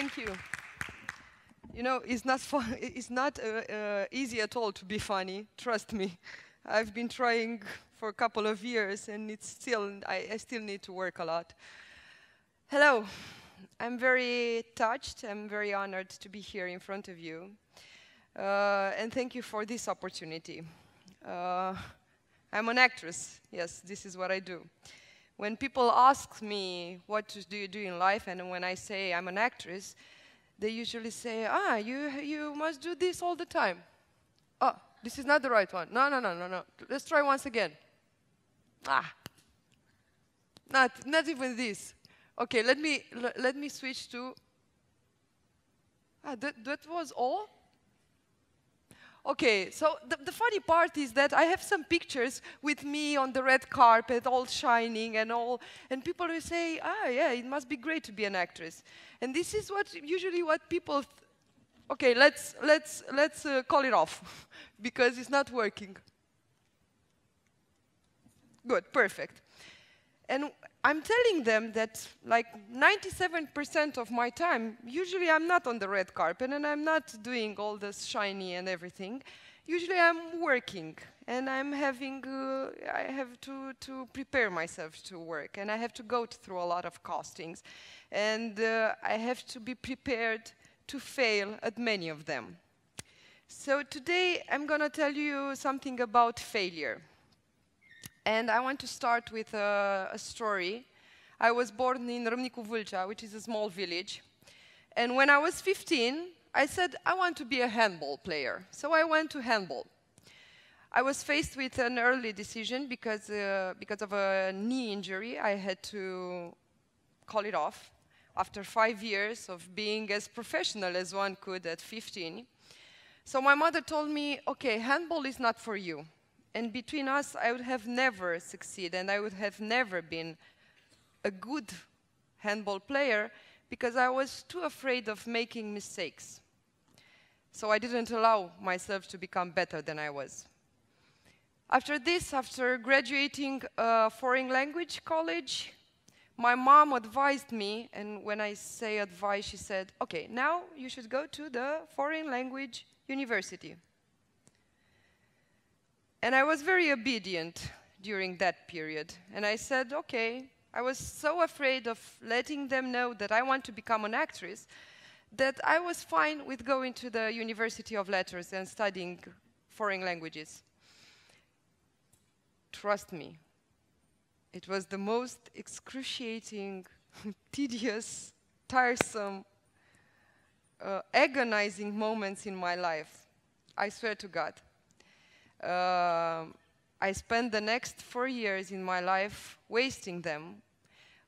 Thank you. You know, it's not fun. It's not easy at all to be funny. Trust me. I've been trying for a couple of years, and it's still I still need to work a lot. Hello. I'm very touched. I'm very honored to be here in front of you, and thank you for this opportunity. I'm an actress. Yes, this is what I do. When people ask me, what do you do in life, and when I say I'm an actress, they usually say, you must do this all the time. Oh, this is not the right one. No. Let's try once again. Not even this. Okay, let me switch to, that was all? Okay, so the funny part is that I have some pictures with me on the red carpet, all shining and all, and people will say, yeah, it must be great to be an actress. And this is usually what people, okay, let's call it off, because it's not working. Good, perfect. And I'm telling them that like 97% of my time, usually I'm not on the red carpet and I'm not doing all this shiny and everything. Usually I'm working and I have to prepare myself to work, and I have to go through a lot of castings, and I have to be prepared to fail at many of them. So today I'm going to tell you something about failure. And I want to start with a story. I was born in Râmnicu Vâlcea, which is a small village. And when I was 15, I said, I want to be a handball player. So I went to handball. I was faced with an early decision because of a knee injury. I had to call it off after 5 years of being as professional as one could at 15. So my mother told me, okay, handball is not for you. And between us, I would have never succeeded, and I would have never been a good handball player because I was too afraid of making mistakes. So I didn't allow myself to become better than I was. After this, after graduating foreign language college, my mom advised me, and when I say advice, she said, okay, now you should go to the foreign language university. And I was very obedient during that period. And I said, okay, I was so afraid of letting them know that I want to become an actress that I was fine with going to the University of Letters and studying foreign languages. Trust me, it was the most excruciating, tedious, tiresome, agonizing moments in my life. I swear to God. I spent the next 4 years in my life wasting them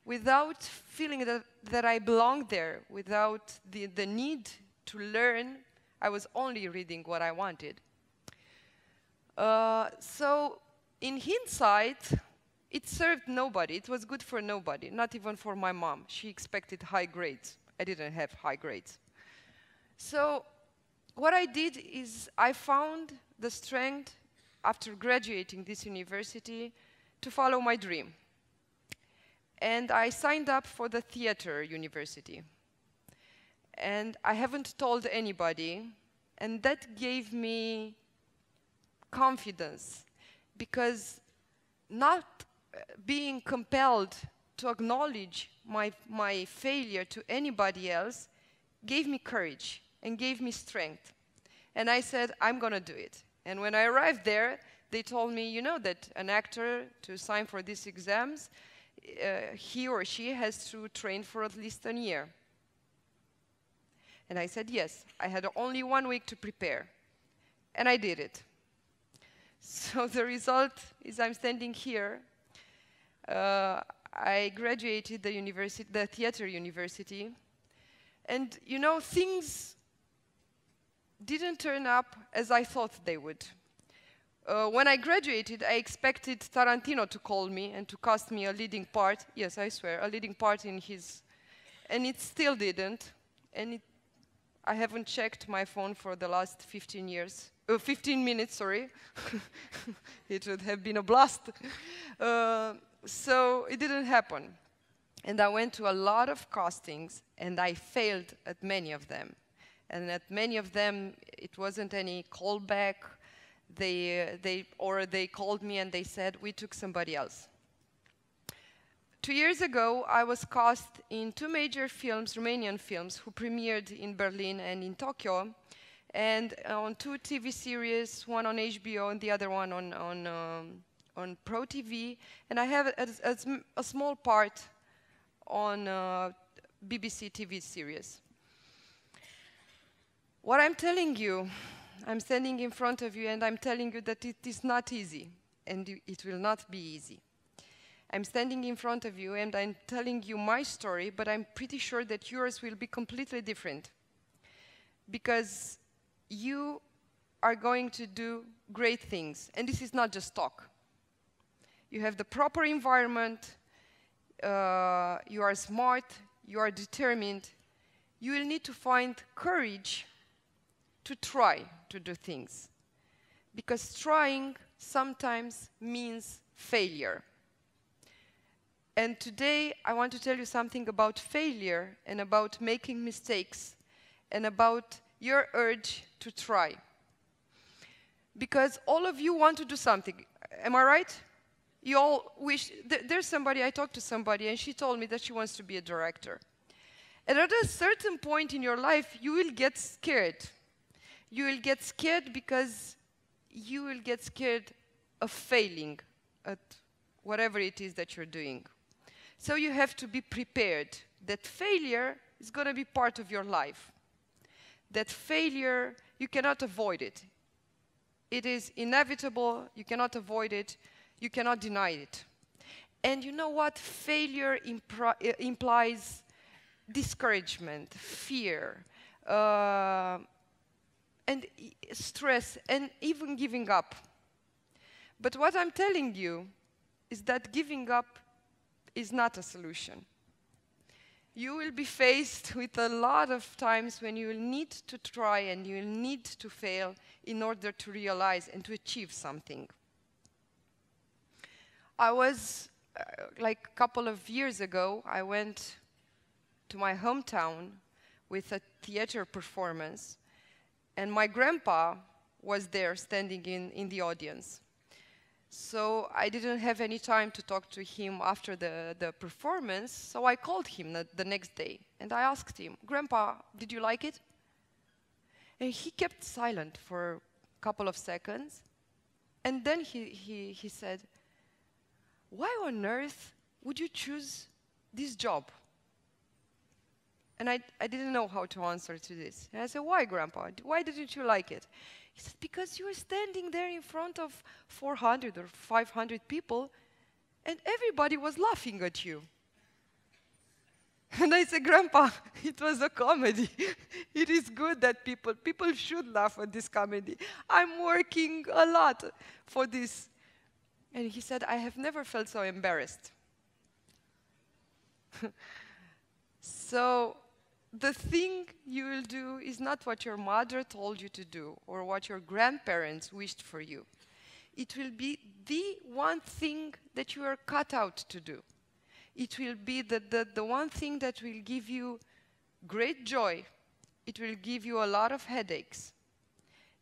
without feeling that I belonged there, without the need to learn. I was only reading what I wanted. So in hindsight, it served nobody. It was good for nobody, not even for my mom. She expected high grades. I didn't have high grades. So what I did is I found the strength after graduating this university to follow my dream. And I signed up for the theater university. And I haven't told anybody, and that gave me confidence, because not being compelled to acknowledge my failure to anybody else gave me courage and gave me strength. And I said, I'm going to do it. And when I arrived there, they told me, you know that an actor, to sign for these exams, he or she has to train for at least a year. And I said, yes. I had only 1 week to prepare. And I did it. So the result is I'm standing here. I graduated the theater university. And, you know, things didn't turn up as I thought they would. When I graduated, I expected Tarantino to call me and to cast me a leading part. Yes, I swear, a leading part in his... And it still didn't. And I haven't checked my phone for the last 15 minutes, sorry. It would have been a blast. So it didn't happen. And I went to a lot of castings, and I failed at many of them. And at many of them, it wasn't any callback. They called me and they said, we took somebody else. 2 years ago, I was cast in 2 major films, Romanian films, who premiered in Berlin and in Tokyo, and on 2 TV series, one on HBO and the other one on Pro TV. And I have a small part on BBC TV series. What I'm telling you, I'm standing in front of you and I'm telling you that it is not easy, and it will not be easy. I'm standing in front of you and I'm telling you my story, but I'm pretty sure that yours will be completely different. Because you are going to do great things, and this is not just talk. You have the proper environment, you are smart, you are determined. You will need to find courage to try to do things. Because trying sometimes means failure. And today I want to tell you something about failure and about making mistakes and about your urge to try. Because all of you want to do something. Am I right? You all wish. There's somebody, I talked to somebody and she told me that she wants to be a director. And at a certain point in your life, you will get scared. You will get scared because you will get scared of failing at whatever it is that you're doing. So you have to be prepared that failure is going to be part of your life. That failure, you cannot avoid it. It is inevitable, you cannot avoid it, you cannot deny it. And you know what? Failure implies discouragement, fear, and stress, and even giving up. But what I'm telling you is that giving up is not a solution. You will be faced with a lot of times when you will need to try and you will need to fail in order to realize and to achieve something. I was, like a couple of years ago, I went to my hometown with a theater performance, and my grandpa was there standing in the audience. So I didn't have any time to talk to him after the performance, so I called him the next day, and I asked him, Grandpa, did you like it? And he kept silent for a couple of seconds, and then he said, why on earth would you choose this job? And I didn't know how to answer to this. And I said, why, Grandpa? Why didn't you like it? He said, because you were standing there in front of 400 or 500 people, and everybody was laughing at you. And I said, Grandpa, it was a comedy. It is good that people should laugh at this comedy. I'm working a lot for this. And he said, I have never felt so embarrassed. So the thing you will do is not what your mother told you to do or what your grandparents wished for you. It will be the one thing that you are cut out to do. It will be the one thing that will give you great joy. It will give you a lot of headaches.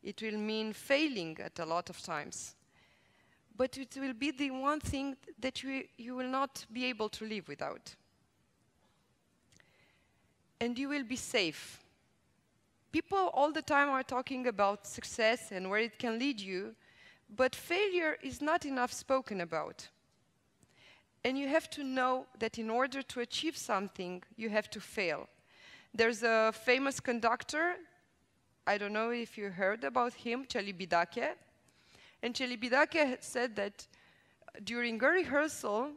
It will mean failing at a lot of times. But it will be the one thing that you will not be able to live without. And you will be safe. People all the time are talking about success and where it can lead you, but failure is not enough spoken about. And you have to know that in order to achieve something, you have to fail. There's a famous conductor, I don't know if you heard about him, Celibidache. And Celibidache said that during a rehearsal,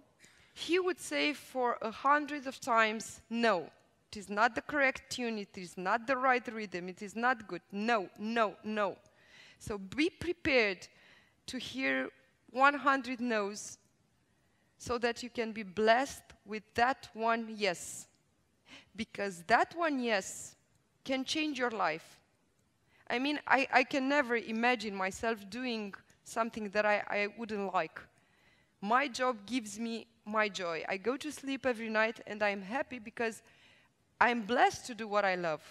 he would say for 100 of times, no. It is not the correct tune, it is not the right rhythm, it is not good. No, no, no. So be prepared to hear 100 no's so that you can be blessed with that one yes. Because that one yes can change your life. I mean, I can never imagine myself doing something that I wouldn't like. My job gives me my joy. I go to sleep every night and I'm happy because I'm blessed to do what I love.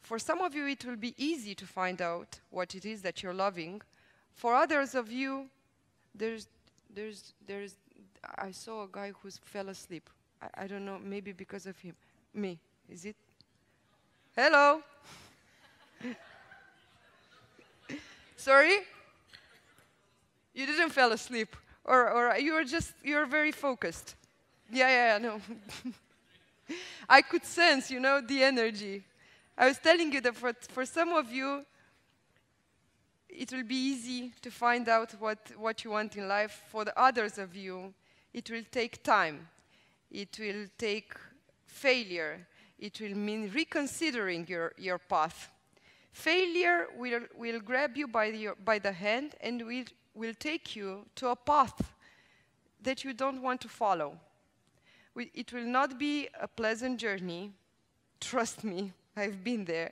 For some of you, it will be easy to find out what it is that you're loving. For others of you, I saw a guy who fell asleep. I don't know, maybe because of him. Me, is it? Hello? Sorry? You didn't fall asleep. Or you're very focused. Yeah, no. I could sense, the energy. I was telling you that for some of you, it will be easy to find out what you want in life. For the others of you, it will take time. It will take failure. It will mean reconsidering your path. Failure will grab you by the hand and will take you to a path that you don't want to follow. It will not be a pleasant journey. Trust me, I've been there.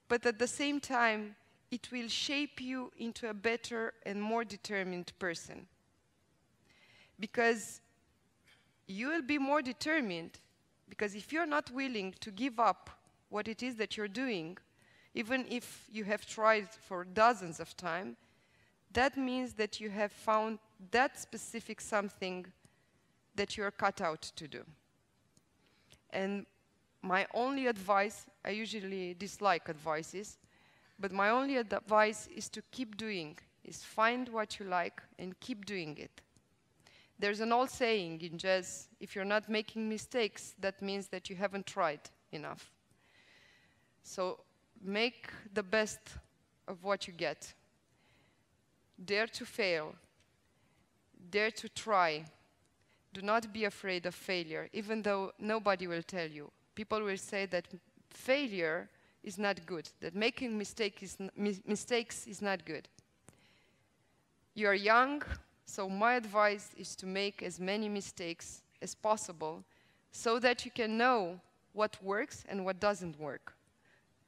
But at the same time, it will shape you into a better and more determined person. Because you will be more determined, because if you're not willing to give up what it is that you're doing, even if you have tried for dozens of times, that means that you have found that specific something that you're cut out to do. And my only advice, I usually dislike advices, but my only advice is to keep doing, is find what you like and keep doing it. There's an old saying in jazz, if you're not making mistakes, that means that you haven't tried enough. So make the best of what you get. Dare to fail. Dare to try. Do not be afraid of failure, even though nobody will tell you. People will say that failure is not good, that making mistakes is not good. You are young, so my advice is to make as many mistakes as possible so that you can know what works and what doesn't work.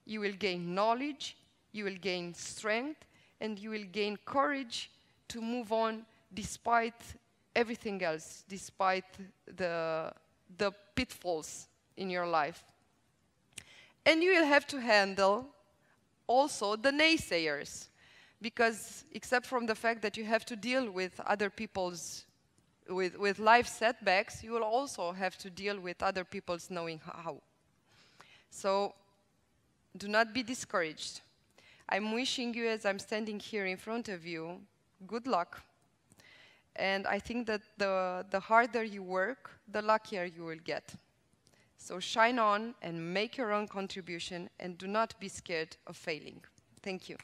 You will gain knowledge, you will gain strength, and you will gain courage to move on despite everything else, despite the pitfalls in your life. And you will have to handle also the naysayers, because except from the fact that you have to deal with other people's, with life setbacks, you will also have to deal with other people's knowing how. So do not be discouraged. I'm wishing you, as I'm standing here in front of you, good luck. And I think that the harder you work, the luckier you will get. So shine on and make your own contribution, and do not be scared of failing. Thank you.